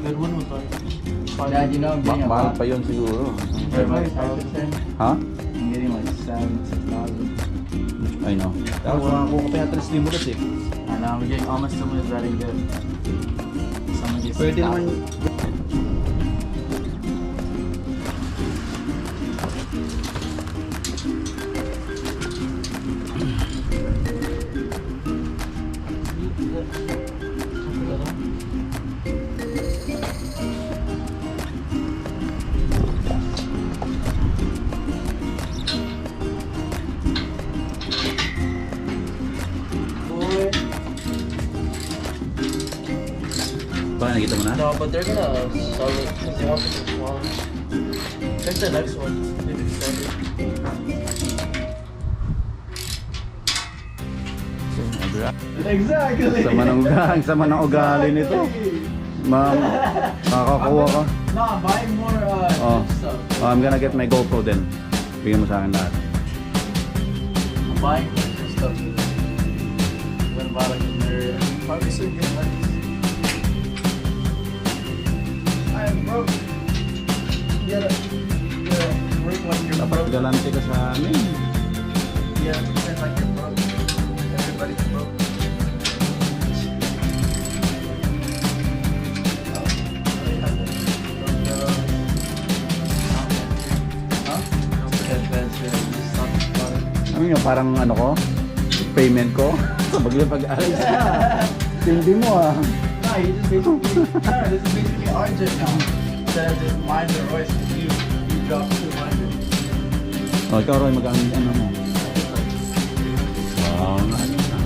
good one with like. Dad, you know I'm getting a Mahal lot. pa yun siguro. Everybody's 5%. Ha? I'm getting like 7,000, 6,000. I know. Tapos makakuha ka pa yata ng stimulus eh. I know, I'm getting all my stimulus that ain't good. Someone gets Pwede naman. Baka nakita mo na? No, but they're gonna sell it because they want it to be smaller. Check the next one. They can sell it. Exactly. Sama ng ugali nito. Ma'am, makakakuha ka. No, I'm buying more stuff. Oh, I'm gonna get my GoPro then. Bigyan mo sa akin lahat. I'm buying more stuff. I'm gonna buy like a mirror. Probably some good money. I am broke. You gotta work like you're Dapat broke. galante ka sa amin. Yeah, pretend like you're broke. Everybody's broke. Ano yun, parang ano ko? Payment ko? Baglang pag-alis ka. Hindi mo ah. No, you just basically, no, this is basically our gym now. Instead of just mine the Royce, you drop 200. O, ikaw Roy, mag-amin ano mo? Wow, ano na.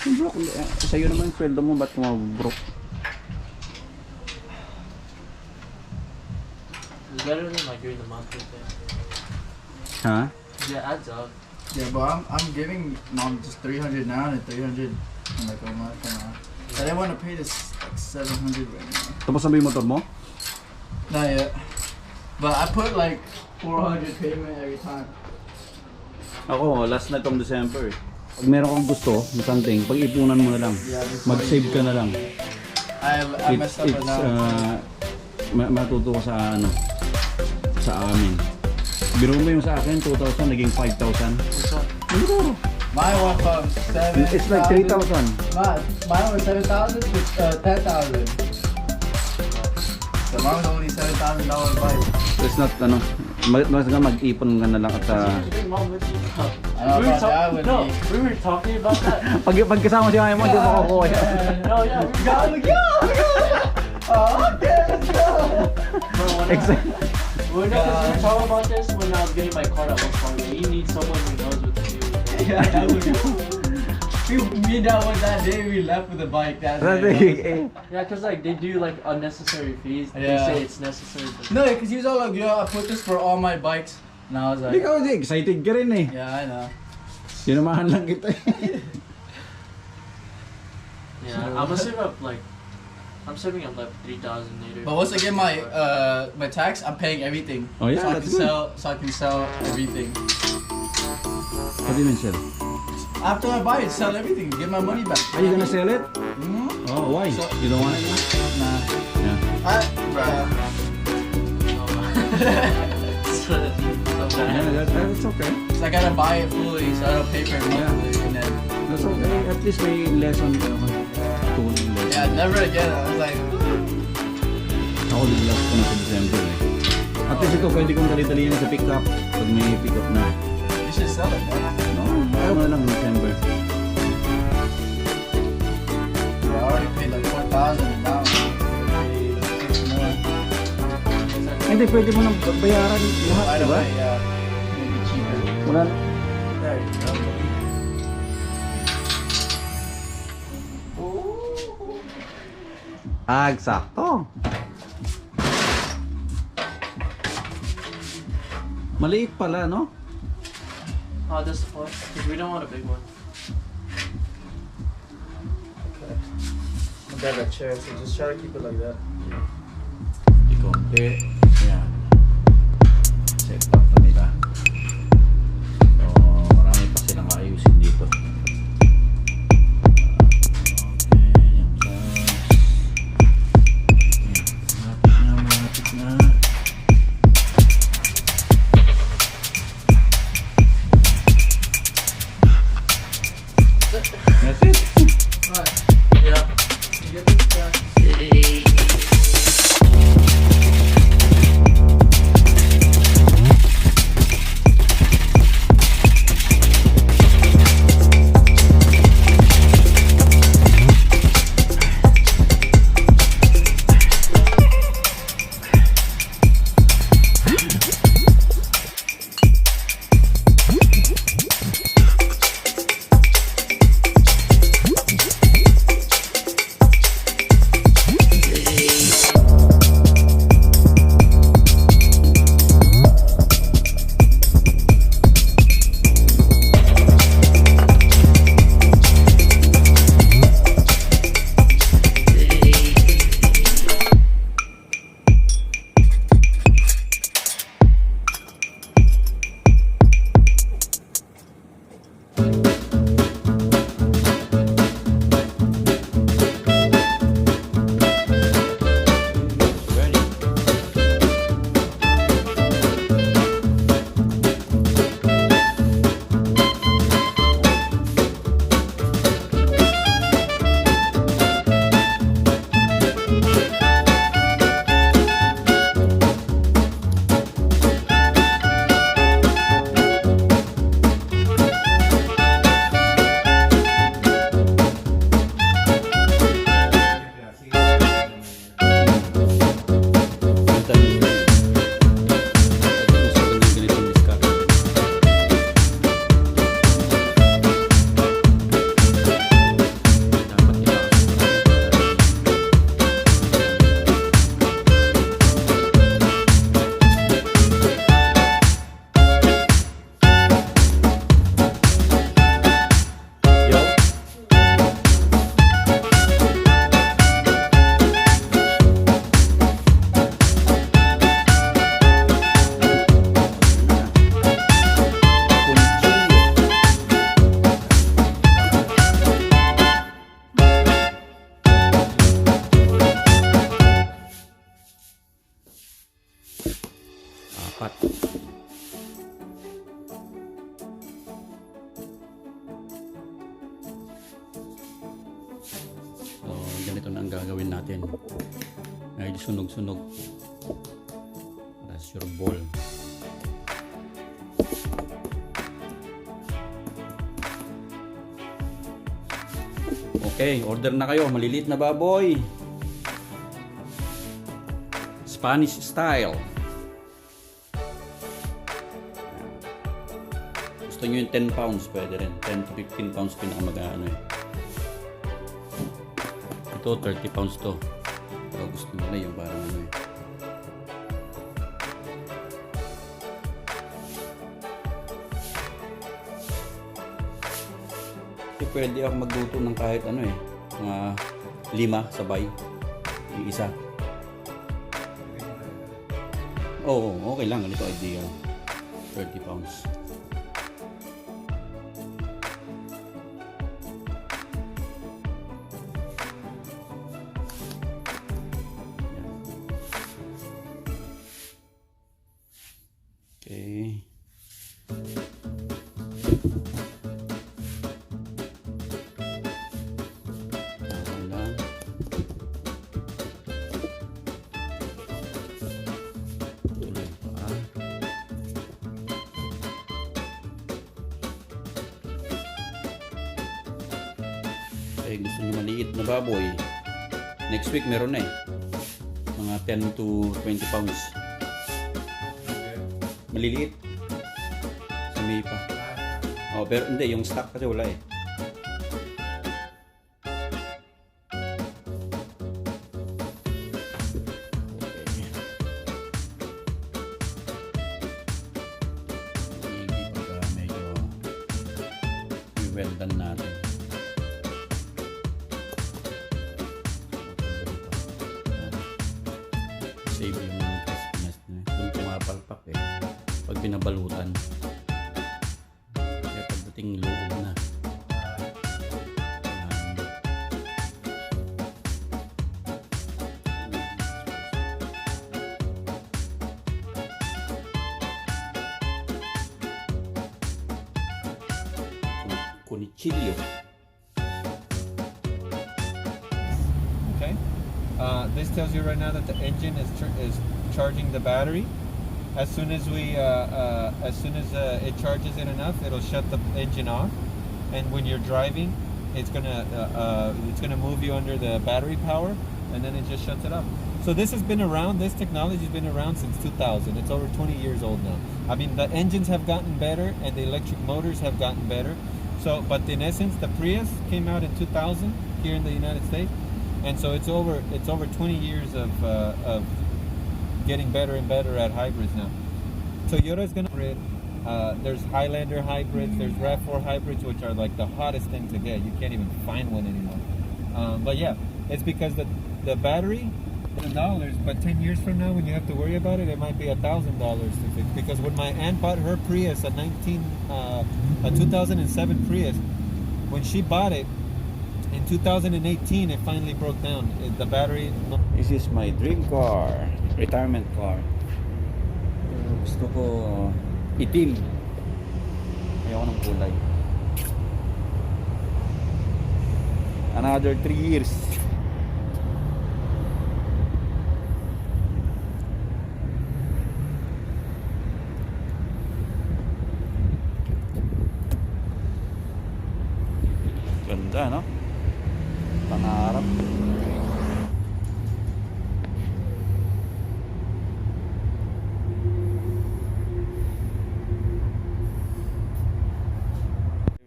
Broke, sa'yo naman yung sweldo mo, ba't kumabroke? It's better than like during the monthly thing. Ha? Yeah, it adds up. Yeah, but I'm giving mom just 300 now and 300 in like a month and a half. I didn't want to pay this like 700 right now. Tapos na ba yung motor mo? Not yet. But I put like 400 payment every time. Ako, last na itong December. Pag meron kang gusto, something, pag-ipunan mo na lang. Yeah, this Mag-save ka na lang. I messed up now. Matuto ko sa ano, sa amin. Biro mo yung sa akin, 2,000, naging 5,000. What's up? Mine went from 7,000. It's like 3,000. Mine was 7,000 to 10,000. So mine was only $7,000 bike. It's not, ano, mas nga mag-ipon ka na lang at sa... Bring mom with you. I don't know about that with No, me. we were talking about that. Pag kasama si Maya mo, hindi mo makukuha yan. No, yeah, we got it. Oh, okay, let's go. Exactly. Well, no, because we were talking about this when I was getting my car at one point. Like, you need someone who knows what to do. Yeah, that was me and Dad went that day, we left with the bike that That's day. Yeah, because like they do like unnecessary fees. They Yeah. say it's necessary. But No, because he was all like, yo, I put this for all my bikes. And I was like, Ikaw, excited ka rin eh. yeah, I know. Sinamahan lang kita eh. yeah, I'm gonna save up like I'm saving up like 3,000 later. But once I get my my tax, I'm paying everything. Oh, yeah, so I that's can good. so I can sell everything. What do you mean sell? After I buy it, sell everything, get my money back. Are you gonna sell it? Mm-hmm. Oh, why? So- You don't want it? Nah. Yeah. Yeah, that's okay. So I gotta buy it fully, so I don't pay for it monthly, and then That's okay. At least may lesson ka naman. Tuling lesson. yeah, never again. I was like, Ako din last ko na sa December eh. At least ito pwede kong dali-dalihan sa pick-up pag may pick-up na. you should sell it, man. No, ayaw mo na lang December. I already paid like 4,000 and now I'm gonna pay 6 more. Hindi, pwede mo nang bayaran lahat, Right diba? away, yeah. Maybe cheaper. Wala. There you go. Eksakto. Maliit pala, no? Oh, that's the point. Because we don't want a big one. Okay. I got that chair, so just try to keep it like that. Di konti. Ayan. Set up na nila. So, marami pa silang ayusin dito. That's it. Right. Yeah. You get this guy. Apat. So, ganito na ang gagawin natin. Ay, sunog-sunog. That's your ball. Okay, order na kayo. Maliliit na baboy. Spanish style. Gusto nyo yung 10 pounds, pwede rin. 10 to 15 pounds pinakamagano eh. Ito, 30 pounds to. Pero gusto nyo na yung parang ano eh. Kasi pwede ako magluto ng kahit ano eh. Mga 5 sabay. Yung isa. Oo, okay lang. Ganito idea. 30 pounds. Okay. Tama lang. Tuloy pa. Okay, gusto nyo maliit na baboy. Next week meron na eh. Mga 10 to 20 pounds. Maliliit. Sa May pa. Oh, pero hindi, yung stock kasi wala eh. Hindi pagka medyo well done natin. Save yung mga crispiness na. Doon pumapalpak eh. Pag binabalutan. Kaya pagdating loob na. Kunichilyo. this tells you right now that the engine is charging the battery. As soon as it charges it enough, it'll shut the engine off. And when you're driving, it's gonna move you under the battery power, and then it just shuts it off. So this has been around. This technology has been around since 2000. It's over 20 years old now. I mean, the engines have gotten better, and the electric motors have gotten better. So, but in essence, the Prius came out in 2000 here in the United States, and so it's over 20 years of getting better and better at hybrids now. Toyota is gonna hybrid. There's Highlander hybrids. There's RAV4 hybrids, which are like the hottest thing to get. You can't even find one anymore. But yeah, it's because the battery $1,000, but 10 years from now, when you have to worry about it, it might be $1,000 to fix. Because when my aunt bought her Prius, a 2007 Prius, when she bought it in 2018, it finally broke down. The battery. This is my dream car, retirement car. Gusto ko itim. Ayoko ng kulay. Another 3 years. Ganda, no? Pangarap.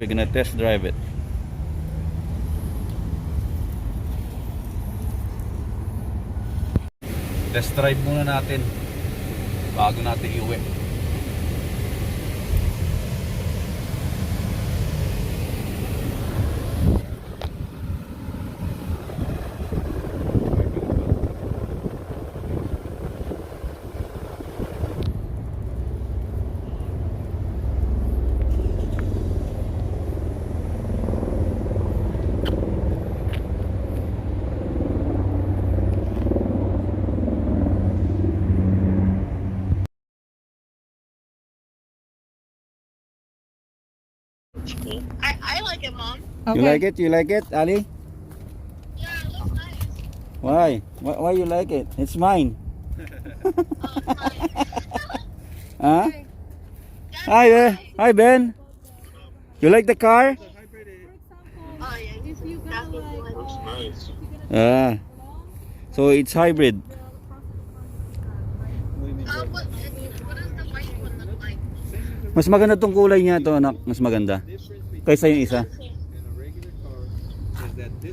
We're gonna test drive it. Test drive muna natin bago natin iuwi. I like it, Mom. You like it? You like it, Ali? Yeah, it looks nice. Why? Why you like it? It's mine. Huh? Hi, Ben. Hi, Ben. You like the car? Oh, yeah. If you looks nice. So it's hybrid. What does the white one look like? Mas maganda tong kulay niya to, anak. Mas maganda kaysa yung isa.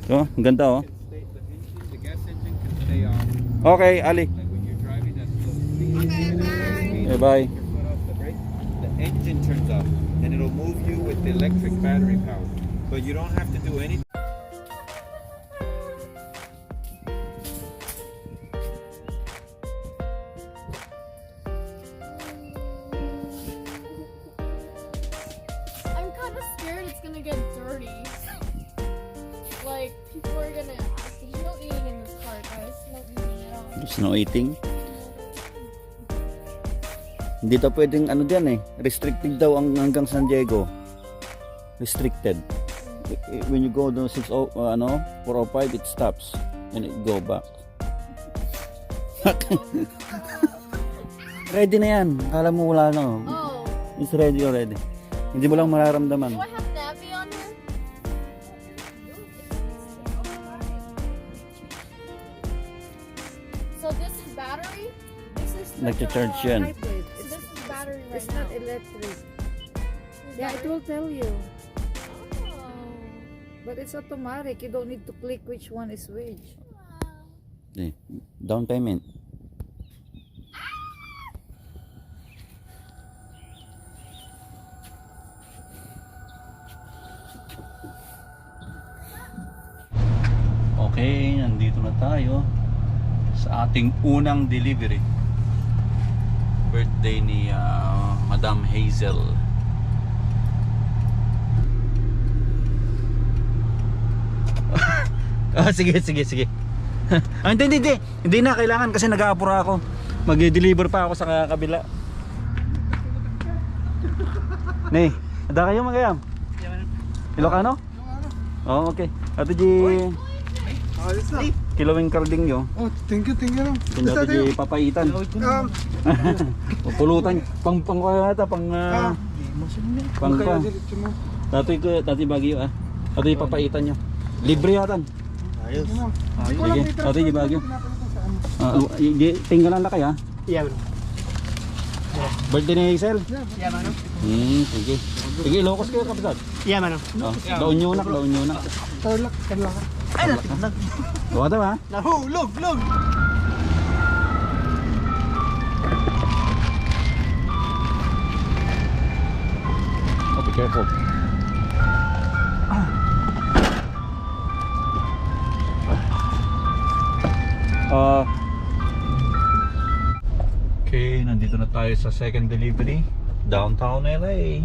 Oh, ang ganda oh. The gas engine can stay on. Okay, Ali. Like when you're driving at slow speed, Okay, bye. Okay, bye. your foot off the brake, the engine turns off, and it'll move you with the electric battery power. But you don't have to do anything. I'm kind of scared it's gonna get dirty. Like, people are gonna ask, there's no eating in this car, guys. No eating at all. There's no eating. Hindi to pwedeng ano dyan eh. Restricted daw ang hanggang San Diego. Restricted. When you go down 405, it stops and it go back. Ready na yan. Akala mo wala na. Oh, It's ready already. Hindi mo lang mararamdaman. do I have Navi on here? So this is battery? This is Nagcha-charge yan. So Hybrid. this is battery right It's not now. electric. This is Yeah, it battery? will tell you. Oh. But it's automatic. You don't need to click which one is which. Eh, down payment. Okay, nandito na tayo sa ating unang delivery. Birthday ni Madam Hazel. Sige. Hindi na kailangan kasi nag-aapura ako. Mag-deliver pa ako sa kabila. Nay, ada kayo magayam? Ilocano? Oh, okay. Ate G. kilawing kalding nyo. Oh, thank you. Kung dati di papaitan. Pulutan. Pang kaya ata, pang Dati bagyo ah. Dati papaitan nyo. Libre yatan. Ayos. Sige, dati di bagyo. Tinggalan na kaya? Iya, bro. Birthday ni Hazel? Iya, mano. Sige. Sige, Ilocos kayo kapatid. Iya, mano. Daon nyo na. Tarlac. Ay, natin. Gawa daw ha? Nahulog. Oh, be careful. Okay, nandito na tayo sa second delivery, downtown LA.